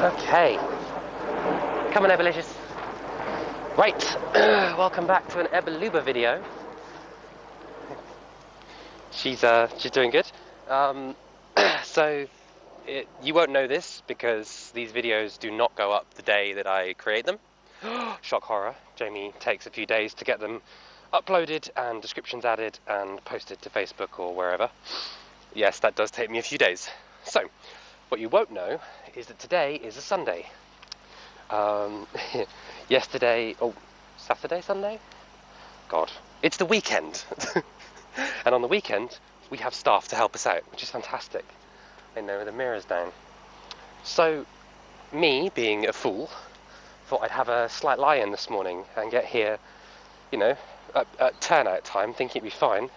Okay, come on Ebolicious. Right, welcome back to an Ebeluba video. She's doing good. So you won't know this because these videos do not go up the day that I create them. Shock horror. Jamie takes a few days to get them uploaded and descriptions added and posted to Facebook or wherever. Yes, that does take me a few days. So, what you won't know is that today is a Sunday. Yesterday, Saturday, Sunday? God, it's the weekend. And on the weekend, we have staff to help us out, which is fantastic. They know with the mirrors down. So, me, being a fool, thought I'd have a slight lie-in this morning and get here, at turnout time, thinking it'd be fine.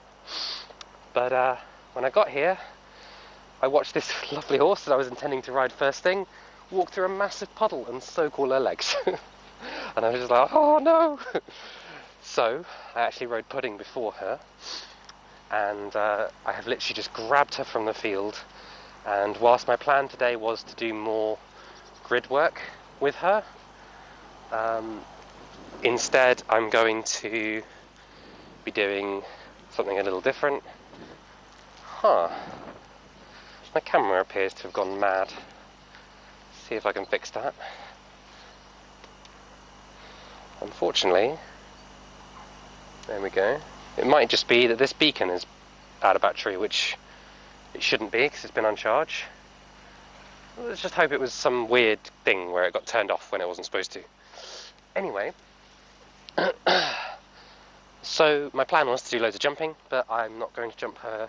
But when I got here, I watched this lovely horse that I was intending to ride first thing walk through a massive puddle and soak all her legs. And I was just like, oh no! So, I actually rode Pudding before her, and I have literally just grabbed her from the field, and whilst my plan today was to do more grid work with her, instead I'm going to be doing something a little different. My camera appears to have gone mad. See if I can fix that. Unfortunately, there we go. It might just be that this beacon is out of battery, which it shouldn't be because it's been on charge. Let's just hope it was some weird thing where it got turned off when it wasn't supposed to. Anyway, so my plan was to do loads of jumping, but I'm not going to jump her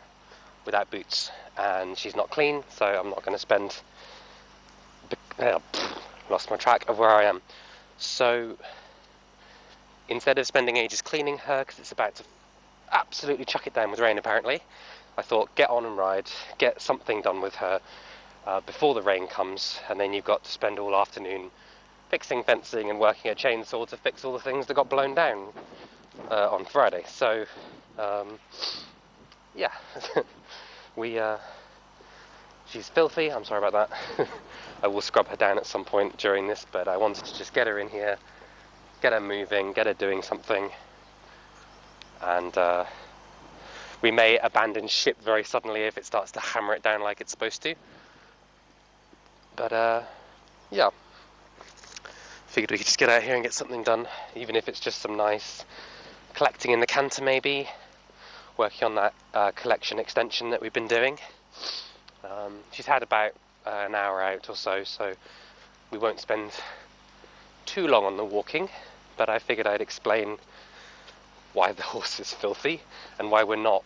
without boots, and she's not clean, so I'm not going to spend... lost my track of where I am. So instead of spending ages cleaning her, because it's about to absolutely chuck it down with rain apparently, I thought get on and ride, get something done with her before the rain comes, and then you've got to spend all afternoon fixing fencing and working a chainsaw to fix all the things that got blown down on Friday. So yeah, she's filthy, I'm sorry about that. I will scrub her down at some point during this, but I wanted to just get her in here, get her moving, get her doing something, and we may abandon ship very suddenly if it starts to hammer it down like it's supposed to. But yeah, figured we could just get out here and get something done, even if it's just some nice collecting in the canter maybe, working on that collection extension that we've been doing. She's had about an hour out or so, so we won't spend too long on the walking, but I figured I'd explain why the horse is filthy and why we're not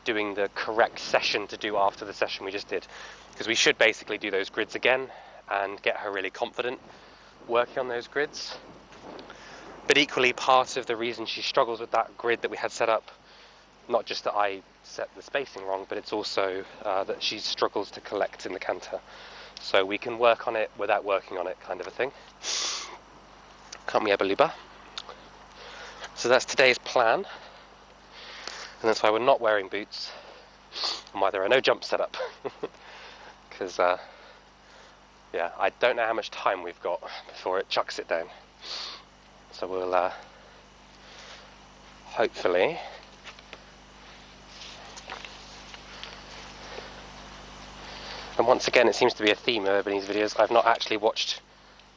doing the correct session to do after the session we just did, because we should basically do those grids again and get her really confident working on those grids. But equally, part of the reason she struggles with that grid that we had set up, not just that I set the spacing wrong, but it's also that she struggles to collect in the canter. So we can work on it without working on it, kind of a thing. Can't we, Ebeluba? So that's today's plan, and that's why we're not wearing boots, and why there are no jumps set up. Because, yeah, I don't know how much time we've got before it chucks it down. So we'll, hopefully... And once again, it seems to be a theme of Ebony's videos. I've not actually watched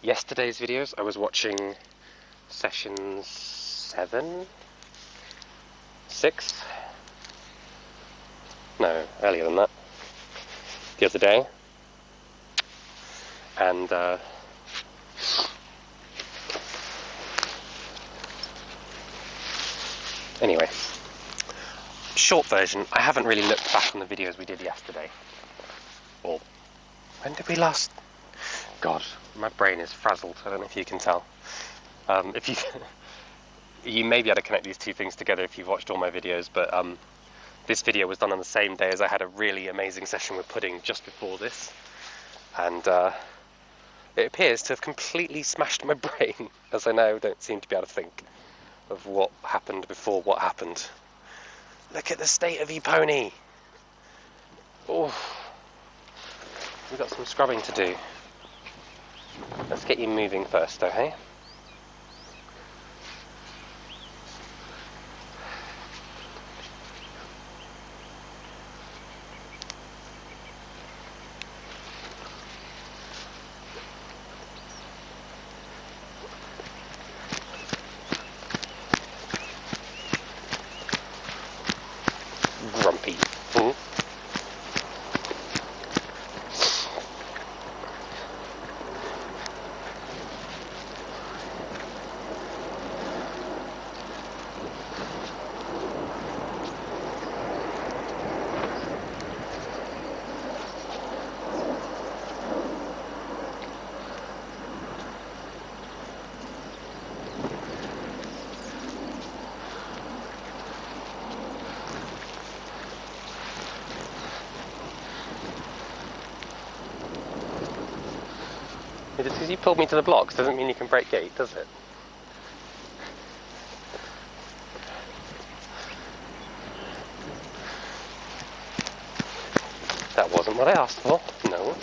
yesterday's videos. I was watching session 7? 6? No, earlier than that. The other day. And, anyway. Short version, I haven't really looked back on the videos we did yesterday. Or, when did we last... God, my brain is frazzled, I don't know if you can tell. If you may be able to connect these two things together if you've watched all my videos, but this video was done on the same day as I had a really amazing session with Pudding just before this, and it appears to have completely smashed my brain, as I now don't seem to be able to think of what happened before what happened. Look at the state of you, pony! Oh, we've got some scrubbing to do. Let's get you moving first, though, hey? Grumpy. Hmm? Just because you pulled me to the blocks doesn't mean you can break gate, does it? That wasn't what I asked for. No.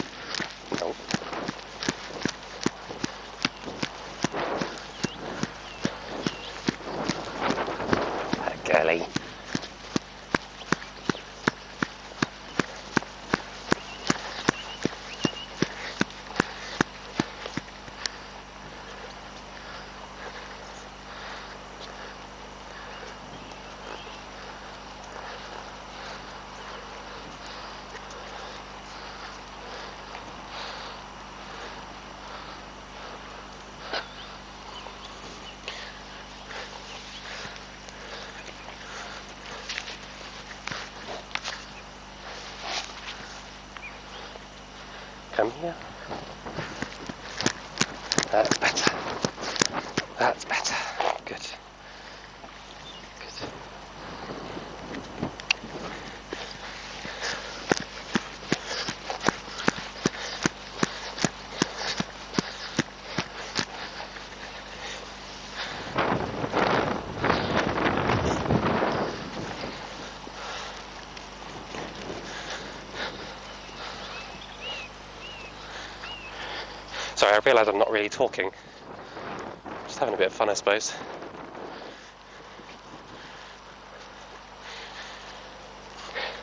No. Girly. Come here. That's better. That's better. Good. Good. Sorry, I realise I'm not really talking. Just having a bit of fun, I suppose.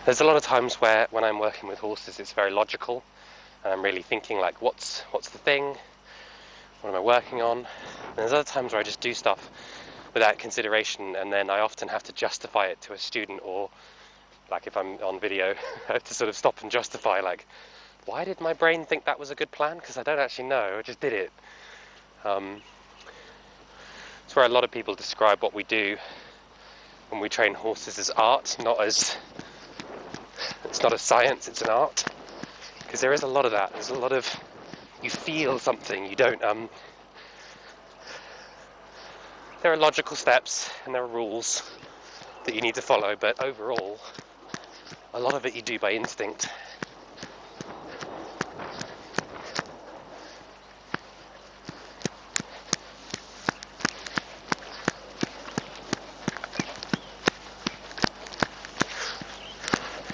There's a lot of times where, when I'm working with horses, it's very logical, and I'm really thinking like, what's the thing? What am I working on? And there's other times where I just do stuff without consideration, and then I often have to justify it to a student, or like if I'm on video, I have to sort of stop and justify, like, why did my brain think that was a good plan? Because I don't actually know, I just did it. It's where a lot of people describe what we do when we train horses as art, it's not a science, it's an art. Because there is a lot of that. There's a lot of, you feel something, you don't, there are logical steps and there are rules that you need to follow, but overall, a lot of it you do by instinct.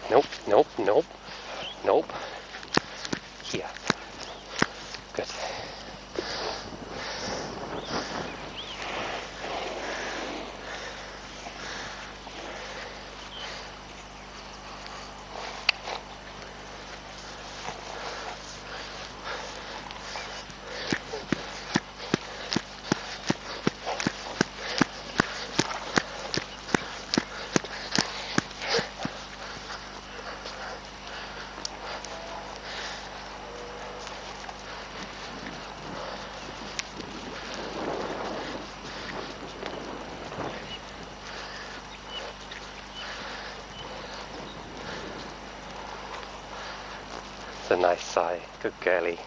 Nope, nope, nope, nope. Here. Good. It's a nice sigh. Good girlie.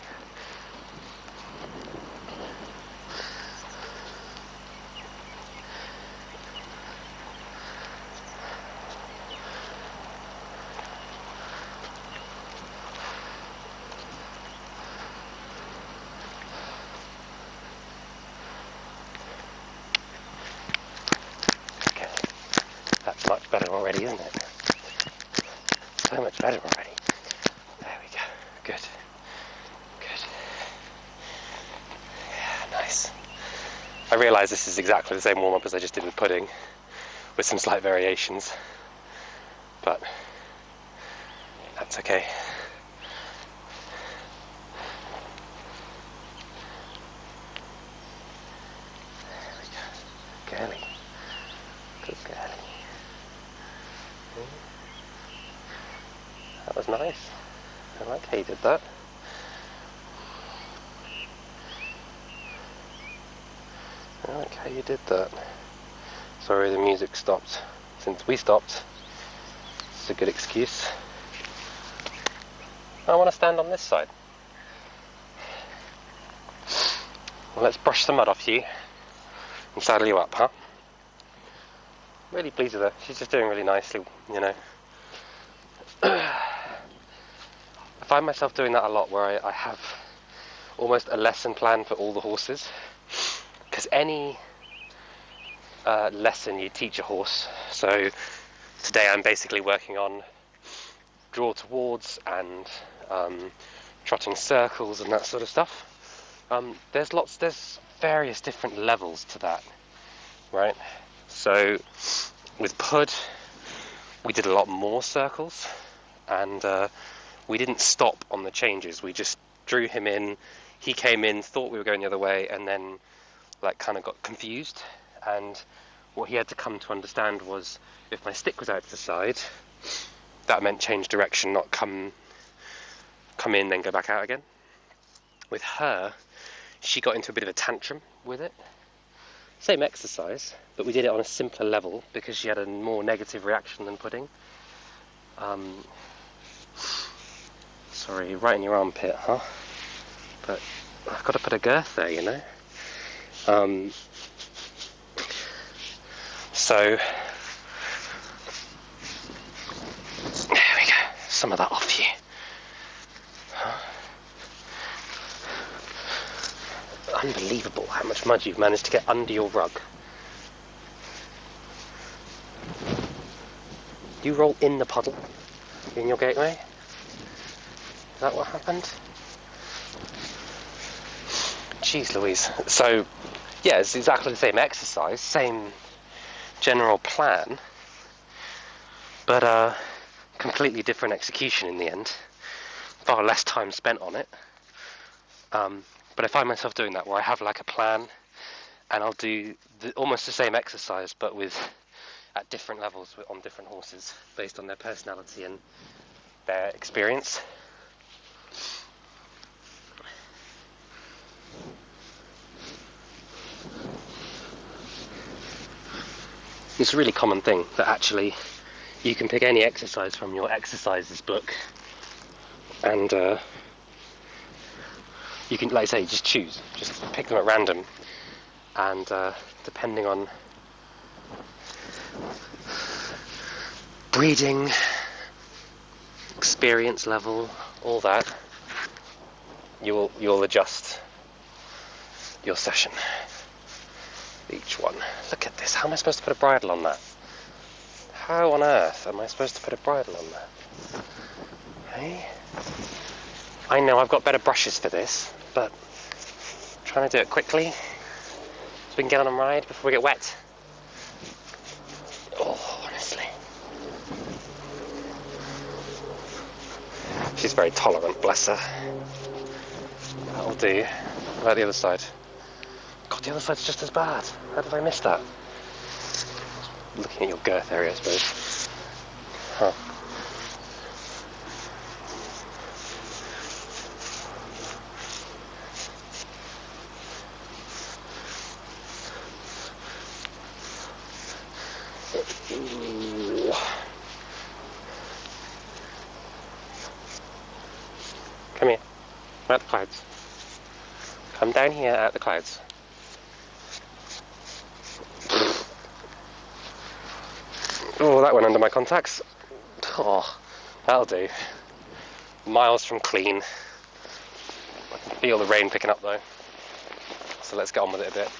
Okay. That's much better already, isn't it? So much better already. There we go. Good. Good. I realise this is exactly the same warm-up as I just did with pudding, with some slight variations, but that's okay. There we go. Girly. Good girly. That was nice. I like how you did that. I like how you did that. Sorry, the music stopped. Since we stopped, it's a good excuse. I want to stand on this side. Well, let's brush some mud off you and saddle you up, huh? Really pleased with her. She's just doing really nicely, you know. I find myself doing that a lot, where I have almost a lesson plan for all the horses. Because any lesson you teach a horse, so today I'm basically working on draw towards and trotting circles and that sort of stuff. There's various different levels to that, right? So with Pud, we did a lot more circles, and we didn't stop on the changes. We just drew him in. He came in, thought we were going the other way, and then like kind of got confused. And what he had to come to understand was, if my stick was out to the side, that meant change direction, not come in then go back out again. With her, she got into a bit of a tantrum with it. Same exercise, but we did it on a simpler level because she had a more negative reaction than pudding. Sorry, right in your armpit, huh? But I've got to put a girth there, you know. So there we go. Some of that off you. Unbelievable how much mud you've managed to get under your rug. You roll in the puddle in your gateway? Is that what happened? Jeez Louise. So, yeah, it's exactly the same exercise, same general plan, but completely different execution in the end. Far less time spent on it. But I find myself doing that, where I have like a plan, and I'll do almost the same exercise, but at different levels on different horses, based on their personality and their experience. It's a really common thing that actually you can pick any exercise from your exercises book, and you can, like I say, just choose, just pick them at random, and depending on breeding, experience level, all that, you'll adjust your session. Each one. Look at this. How am I supposed to put a bridle on that? How on earth am I supposed to put a bridle on that? Hey? I know I've got better brushes for this, but I'm trying to do it quickly so we can get on a ride before we get wet. Oh, honestly. She's very tolerant, bless her. That'll do. What about the other side? God, the other side's just as bad. How did I miss that? Looking at your girth area, I suppose. Huh. Ooh. Come here. We're at the clouds. Come down here at the clouds. Oh, that went under my contacts. Oh, that'll do. Miles from clean. I can feel the rain picking up though. So let's get on with it a bit.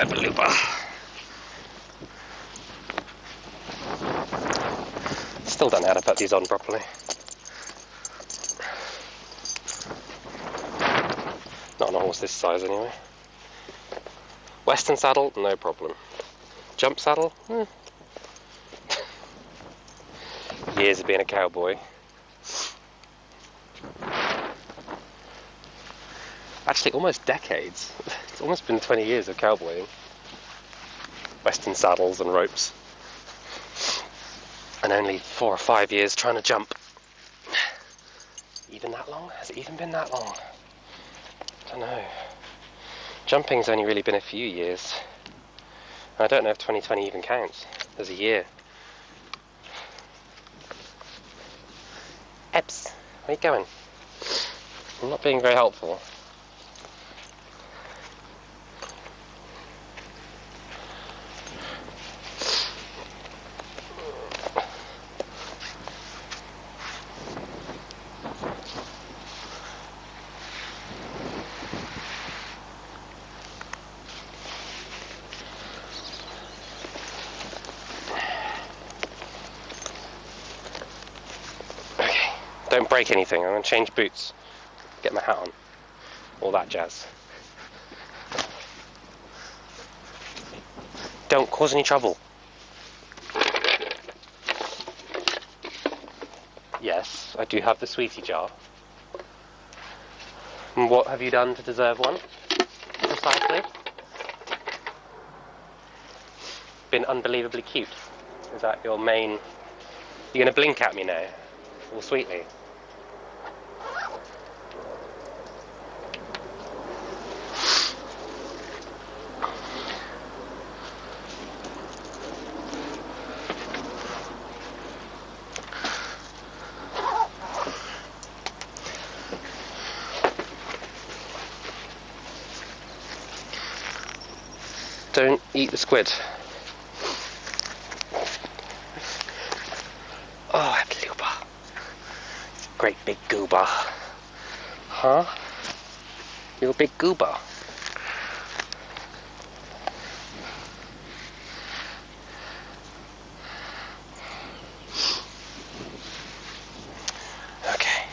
Evalupa. Still don't know how to put these on properly. Not on a horse this size anyway. Western saddle, no problem. Jump saddle, Years of being a cowboy. Actually, almost decades. It's almost been 20 years of cowboying. Western saddles and ropes. And only 4 or 5 years trying to jump. Even that long? Has it even been that long? I don't know. Jumping's only really been a few years. And I don't know if 2020 even counts as a year. Ebbs, where are you going? I'm not being very helpful. Don't break anything, I'm going to change boots, get my hat on, all that jazz. Don't cause any trouble. Yes, I do have the sweetie jar. And what have you done to deserve one? Precisely. Been unbelievably cute. Is that your main... You're going to blink at me now? All sweetly? Don't eat the squid. Oh, Ebluba. Great big goober. Huh? You're a big goober. Okay.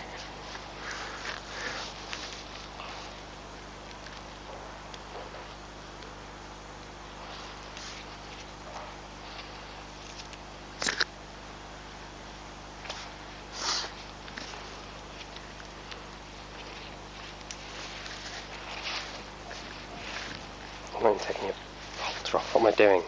I'm not taking a halter off. What am I doing?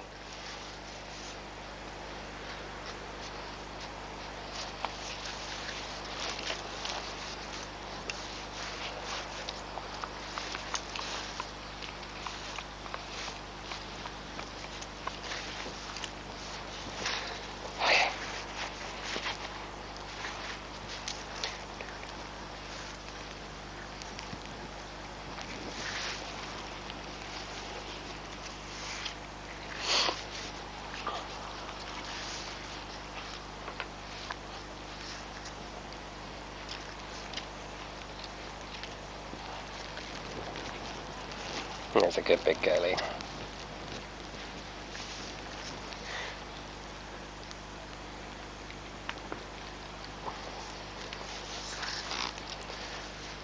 That's a good big girlie.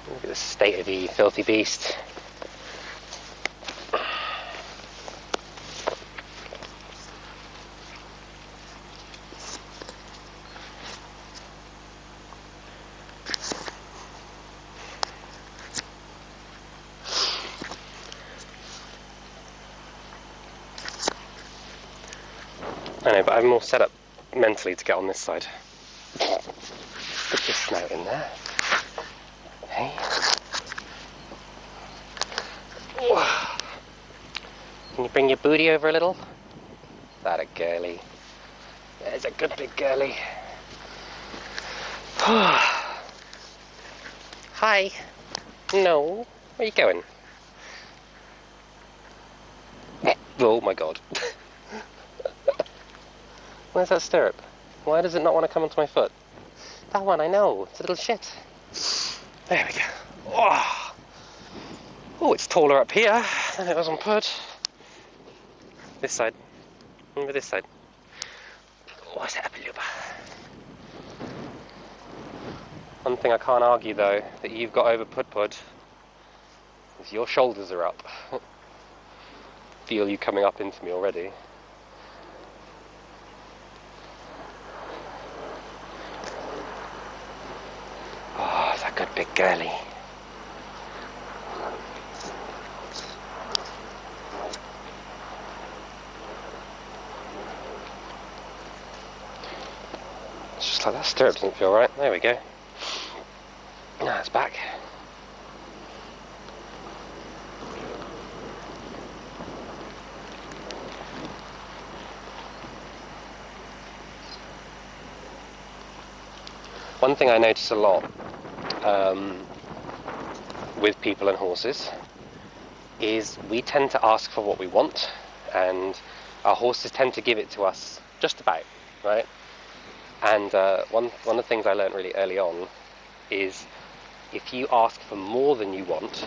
Look at the state of the filthy beast. I know, but I'm more set up mentally to get on this side. Put your snout in there. Hey. Can you bring your booty over a little? That a girlie. There's a good big girlie. Hi. No. Where are you going? Oh my god. Where's that stirrup? Why does it not want to come onto my foot? That one, I know. It's a little shit. There we go. Oh, it's taller up here than it was on foot. This side. Over this side. What's it, Luba? One thing I can't argue though, that you've got over Pud, is your shoulders are up. Feel you coming up into me already. Oh, it's a good big girly. It's just like that stirrup doesn't feel right. There we go. Now it's back. One thing I notice a lot with people and horses is we tend to ask for what we want, and our horses tend to give it to us just about, right? And one of the things I learned really early on is if you ask for more than you want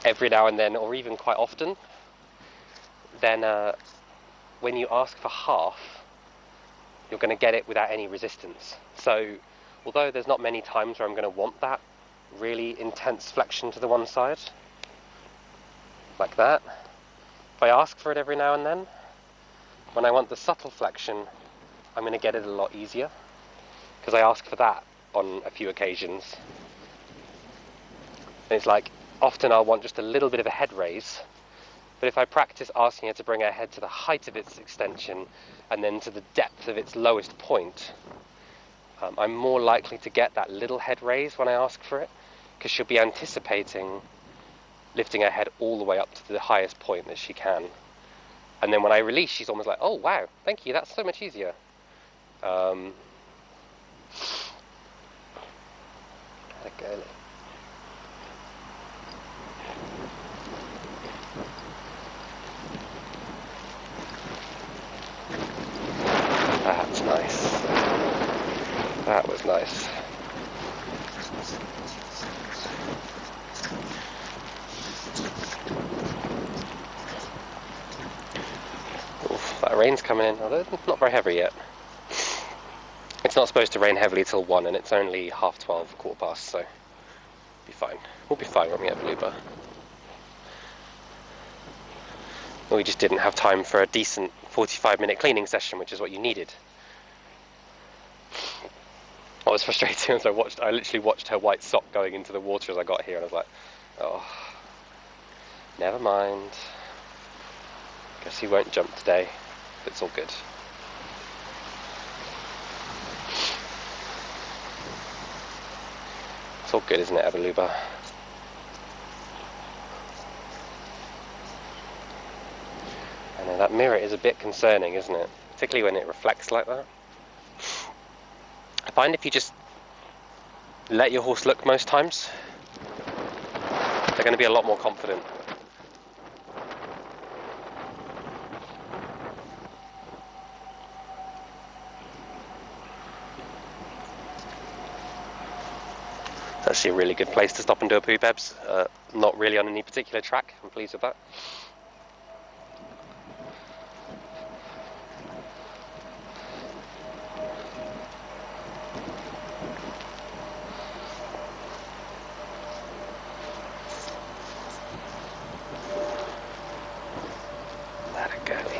every now and then, or even quite often, then when you ask for half, you're going to get it without any resistance. So although there's not many times where I'm going to want that really intense flexion to the one side, like that, if I ask for it every now and then, when I want the subtle flexion, I'm going to get it a lot easier, because I ask for that on a few occasions. And it's like, often I'll want just a little bit of a head raise, but if I practice asking her to bring her head to the height of its extension and then to the depth of its lowest point, I'm more likely to get that little head raise when I ask for it, because she'll be anticipating lifting her head all the way up to the highest point that she can. And then when I release, she's almost like, oh wow, thank you, that's so much easier. Girly. That's nice. That was nice. Oof, that rain's coming in, although it's not very heavy yet. It's not supposed to rain heavily till 1, and it's only 12:30, 1:15, so be fine. We'll be fine when we have Luba. We just didn't have time for a decent 45-minute cleaning session, which is what you needed. What was frustrating was I literally watched her white sock going into the water as I got here, and I was like, oh, never mind. Guess he won't jump today. It's all good. It's all good, isn't it, Abaluba? I know, that mirror is a bit concerning, isn't it? Particularly when it reflects like that. I find if you just let your horse look most times, they're going to be a lot more confident. It's actually a really good place to stop and do a poo, Bebs. Not really on any particular track. I'm pleased with that. That a girly.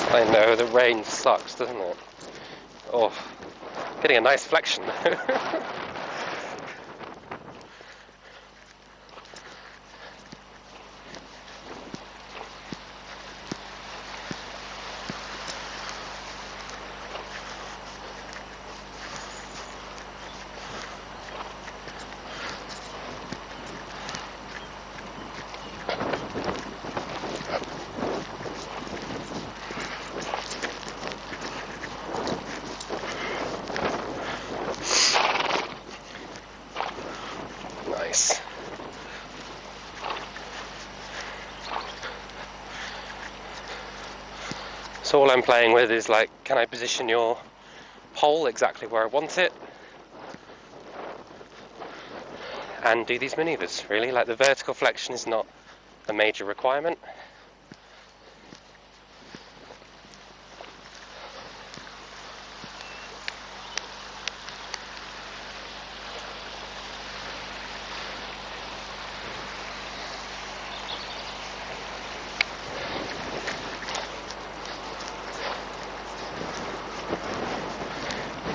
I know, the rain sucks, doesn't it? Oh, getting a nice flexion though. So all I'm playing with is like, can I position your pole exactly where I want it? And do these maneuvers, really. Like, the vertical flexion is not a major requirement.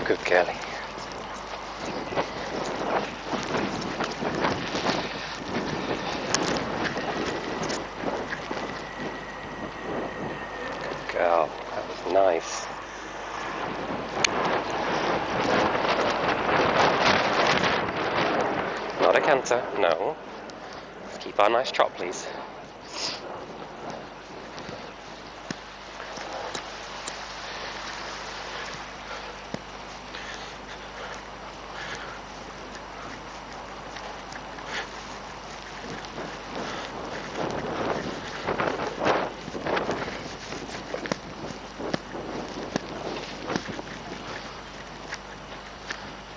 Good girlie. Good girl. That was nice. Not a canter, no. Let's keep our nice trot, please.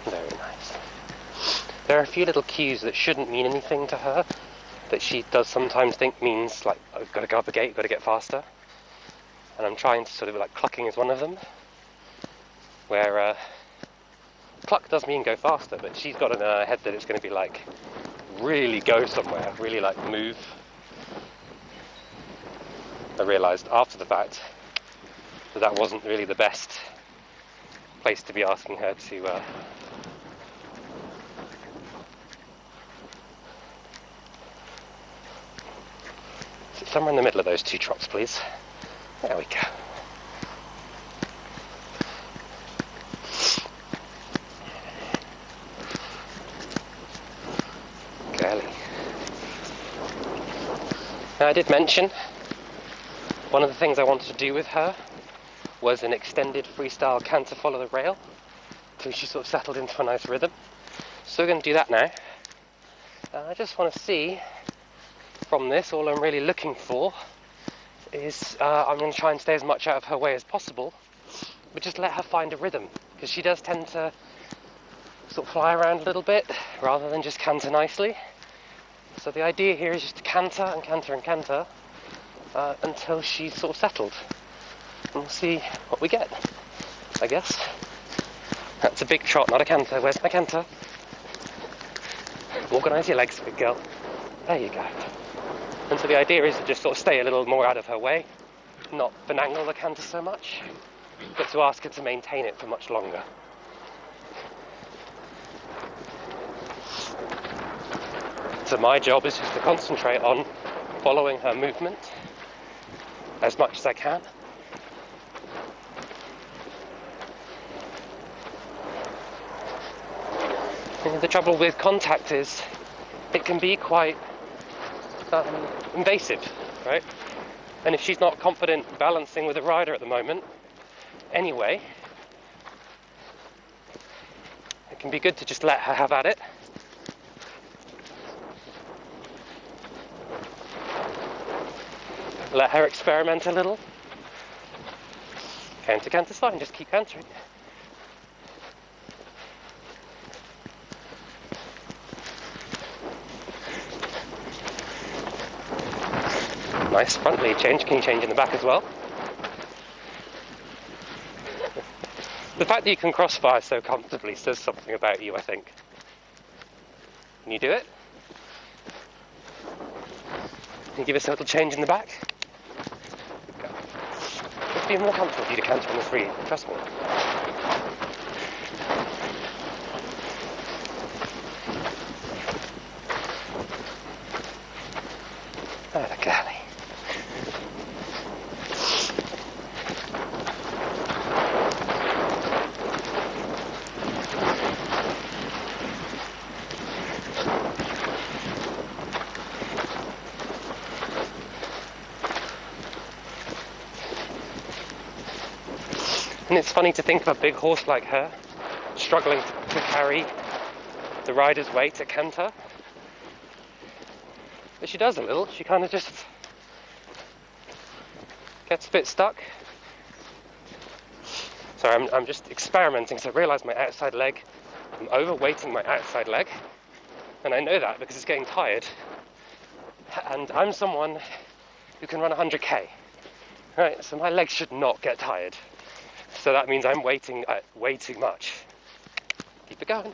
Very nice. There are a few little cues that shouldn't mean anything to her, that she does sometimes think means, like, I've got to go up a gate, I've got to get faster. And I'm trying to sort of, like, clucking is one of them, where cluck does mean go faster, but she's got in her head that it's going to be like, really go somewhere, really like move. I realised after the fact that that wasn't really the best place to be asking her to sit somewhere in the middle of those two trots, please. There we go. Girly. Now, I did mention one of the things I wanted to do with her was an extended freestyle canter follow the rail until she sort of settled into a nice rhythm. So we're going to do that now. I just want to see from this, all I'm really looking for is I'm going to try and stay as much out of her way as possible, but just let her find a rhythm, because she does tend to sort of fly around a little bit rather than just canter nicely. So the idea here is just to canter and canter and canter until she's sort of settled, and we'll see what we get, I guess. That's a big trot, not a canter. Where's my canter? Organise your legs, big girl. There you go. And so the idea is to just sort of stay a little more out of her way, not finangle the canter so much, but to ask her to maintain it for much longer. So my job is just to concentrate on following her movement as much as I can. And the trouble with contact is it can be quite invasive, right? And if she's not confident balancing with a rider at the moment, anyway, it can be good to just let her have at it. Let her experiment a little. Canter's fine, just keep cantering. Nice front lead change. Can you change in the back as well? The fact that you can crossfire so comfortably says something about you, I think. Can you do it? Can you give us a little change in the back? It'd be more comfortable for you to canter on the free, trust me. Oh, the girlie. And it's funny to think of a big horse like her struggling to carry the rider's weight at canter. But she does a little. She kind of just gets a bit stuck, So I'm just experimenting. So I realise my outside leg, I'm overweighting my outside leg, and I know that because it's getting tired. And I'm someone who can run 100k, right? So my legs should not get tired. So that means I'm waiting way too much. Keep it going.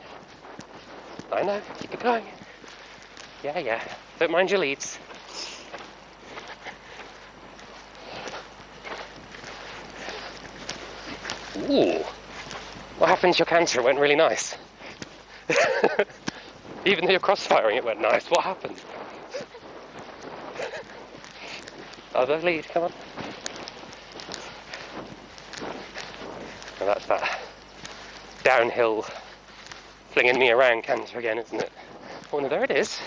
I know, keep it going. Yeah. Don't mind your leads. Ooh. What happened to your canter? It went really nice. Even though you're crossfiring, it went nice. What happened? Other lead, come on. Well, that's that downhill flinging me around canter again, isn't it? Oh no, there it is.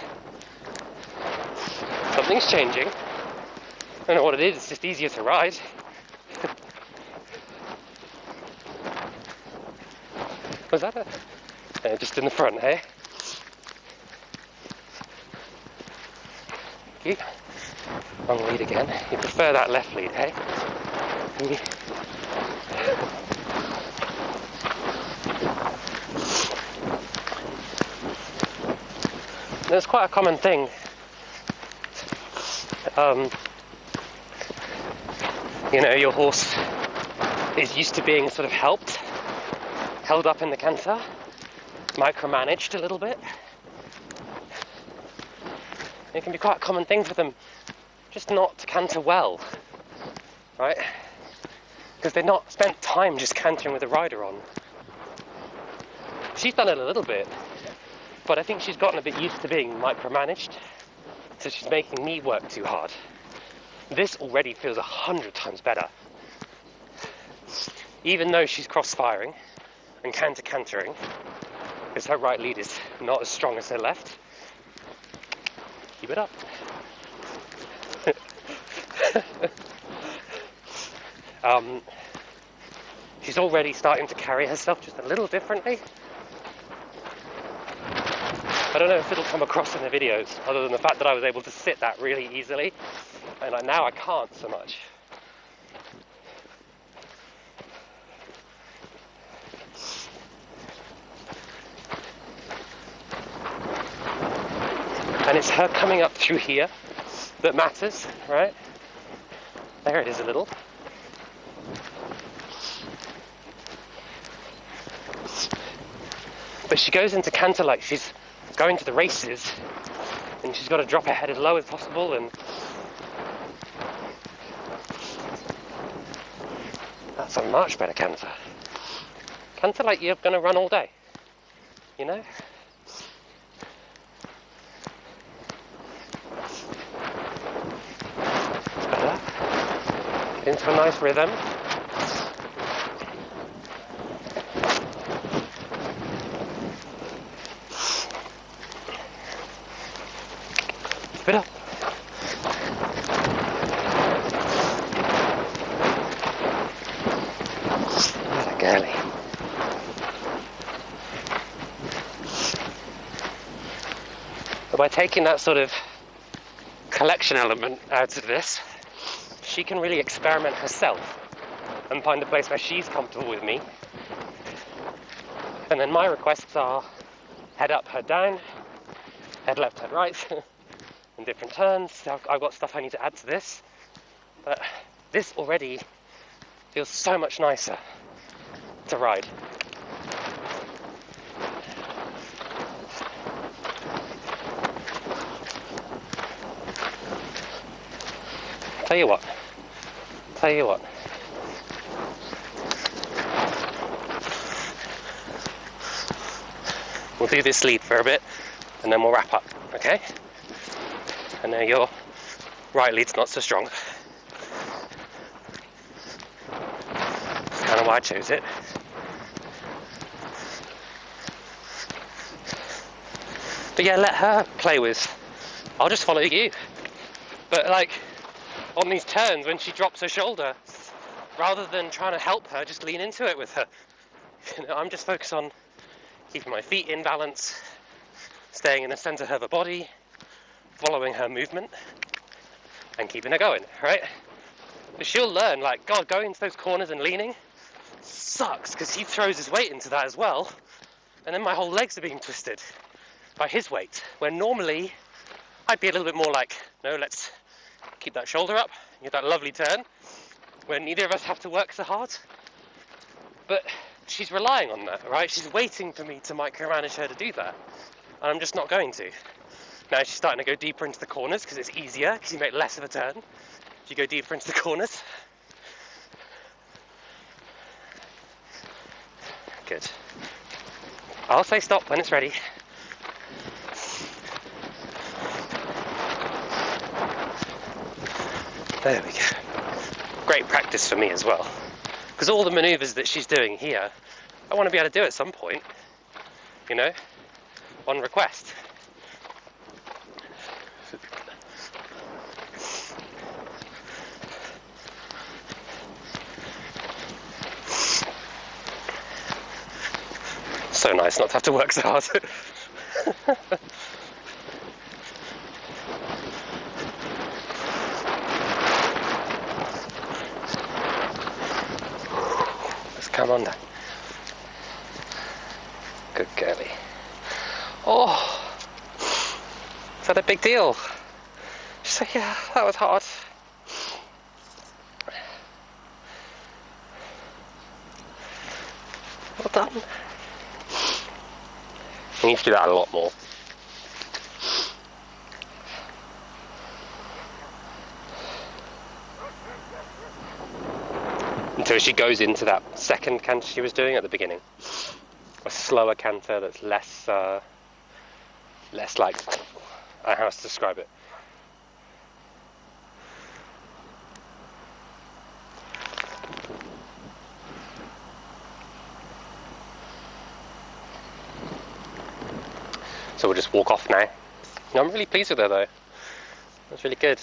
Something's changing. I don't know what it is, it's just easier to ride. Was that it? Just in the front, hey? Thank you. Wrong lead again. You prefer that left lead, hey? There's quite a common thing. Your horse is used to being sort of held up in the canter, micromanaged a little bit. It can be quite a common thing for them just not to canter well, right? Because they've not spent time just cantering with the rider on. She's done it a little bit, but I think she's gotten a bit used to being micromanaged, so she's making me work too hard. This already feels 100 times better. Even though she's cross-firing and cantering, because her right lead is not as strong as her left. Keep it up. She's already starting to carry herself just a little differently. I don't know if it'll come across in the videos, other than the fact that I was able to sit that really easily, and now I can't so much. And it's her coming up through here that matters, right? There it is a little. But she goes into canter like she's going to the races, and she's got to drop her head as low as possible, and that's a much better canter. Canter like you're going to run all day, you know? It's better. Get into a nice rhythm. Keep it up. What a girlie. But by taking that sort of collection element out of this, she can really experiment herself and find a place where she's comfortable with me. And then my requests are head up, head down, head left, head right, in different turns. I've got stuff I need to add to this, but this already feels so much nicer to ride. Tell you what. We'll do this lead for a bit, and then we'll wrap up, okay? I know your right lead's not so strong. That's kind of why I chose it. But yeah, let her play with. I'll just follow you. But like, on these turns when she drops her shoulder, rather than trying to help her, just lean into it with her. I'm just focused on keeping my feet in balance, staying in the center of her body, following her movement, and keeping her going, right? But she'll learn, like, God, going into those corners and leaning, sucks because he throws his weight into that as well, and then my whole legs are being twisted by his weight, where normally I'd be a little bit more like, no, let's keep that shoulder up, get that lovely turn, where neither of us have to work so hard. But she's relying on that, right? She's waiting for me to micromanage her to do that, and I'm just not going to. Now she's starting to go deeper into the corners because it's easier, because you make less of a turn if you go deeper into the corners. Good. I'll say stop when it's ready. There we go. Great practice for me as well, because all the maneuvers that she's doing here, I want to be able to do at some point, you know, on request. So nice not to have to work so hard. Let's come on down. Good girlie. Oh, is that a big deal? She's like, yeah, that was hard. Well done. You need to do that a lot more. Until she goes into that second canter she was doing at the beginning. A slower canter that's less like, I don't know how to describe it. So we'll just walk off now. I'm really pleased with her though. That's really good.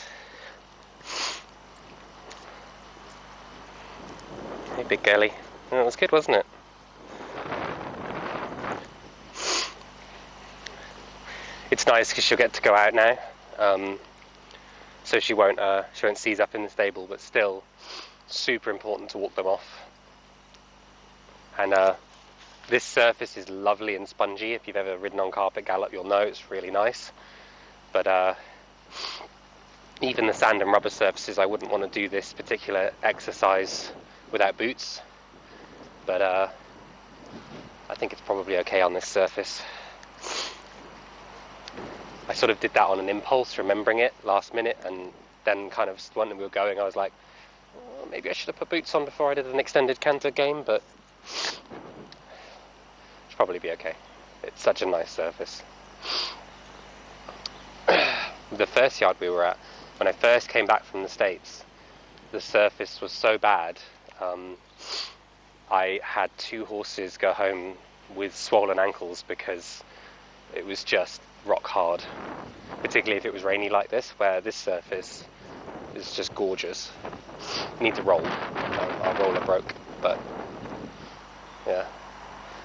Hey, big girlie. That was good, wasn't it? It's nice because she'll get to go out now, so she won't seize up in the stable. But still, super important to walk them off. And this surface is lovely and spongy. If you've ever ridden on carpet gallop, you'll know it's really nice. But even the sand and rubber surfaces, I wouldn't want to do this particular exercise without boots. But I think it's probably okay on this surface. I sort of did that on an impulse, remembering it last minute, and then kind of when we were going, I was like, oh, maybe I should have put boots on before I did an extended canter game, but it'll probably be okay. It's such a nice surface. The first yard we were at, when I first came back from the States, the surface was so bad, I had 2 horses go home with swollen ankles because it was just rock hard, particularly if it was rainy like this, where this surface is just gorgeous. Needs a roll. Our roller broke, but yeah,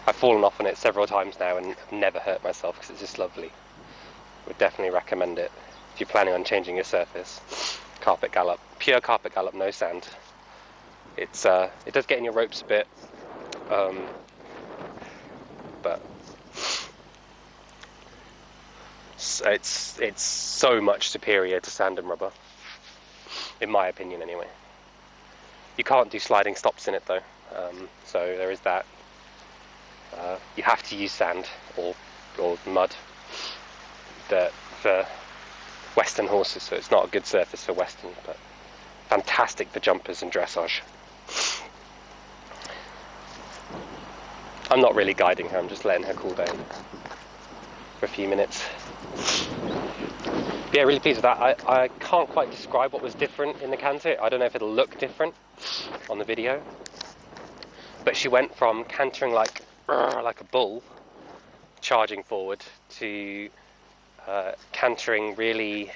I've fallen off on it several times now and I've never hurt myself because it's just lovely. Would definitely recommend it if you're planning on changing your surface. Carpet gallop, pure carpet gallop, no sand. It does get in your ropes a bit, but it's so much superior to sand and rubber, in my opinion anyway. You can't do sliding stops in it though, so there is that. You have to use sand or mud for Western horses, so it's not a good surface for Western, but fantastic for jumpers and dressage. I'm not really guiding her, I'm just letting her cool down for a few minutes. Yeah, really pleased with that. I can't quite describe what was different in the canter. I don't know if it'll look different on the video, but she went from cantering like a bull, charging forward, to cantering really,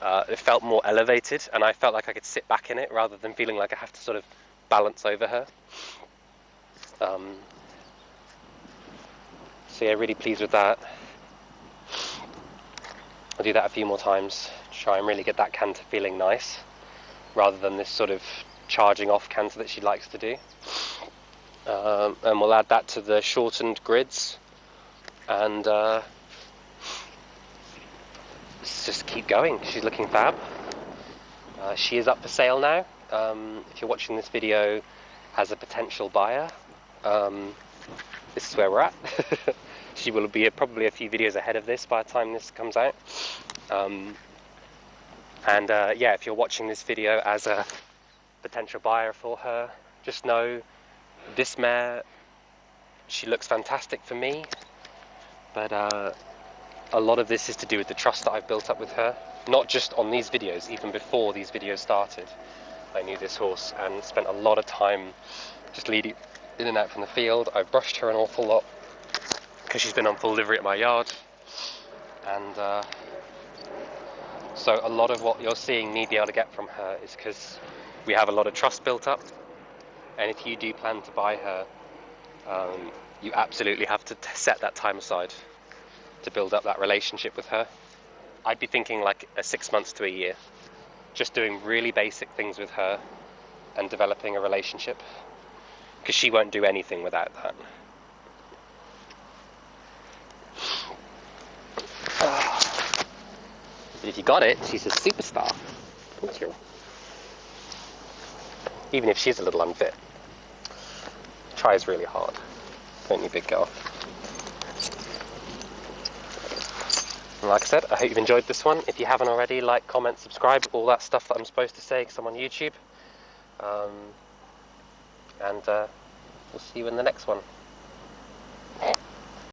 it felt more elevated, and I felt like I could sit back in it rather than feeling like I have to sort of balance over her. So yeah, really pleased with that. I'll do that a few more times to try and really get that canter feeling nice, rather than this sort of charging off canter that she likes to do. And we'll add that to the shortened grids, and let's just keep going. She's looking fab. She is up for sale now. If you're watching this video as a potential buyer, this is where we're at. She will be probably a few videos ahead of this by the time this comes out. Yeah, if you're watching this video as a potential buyer for her, just know this mare, she looks fantastic for me, but a lot of this is to do with the trust that I've built up with her, not just on these videos. Even before these videos started, I knew this horse and spent a lot of time just leading in and out from the field. I've brushed her an awful lot because she's been on full livery at my yard, and so a lot of what you're seeing me be able to get from her is because we have a lot of trust built up. And if you do plan to buy her, you absolutely have to set that time aside to build up that relationship with her. I'd be thinking like 6 months to a year, just doing really basic things with her and developing a relationship, because she won't do anything without that. But if you got it, she's a superstar. Thank you. Even if she's a little unfit, tries really hard, don't you, big girl? And like I said, I hope you've enjoyed this one. If you haven't already, like, comment, subscribe, all that stuff that I'm supposed to say because I'm on YouTube. We'll see you in the next one.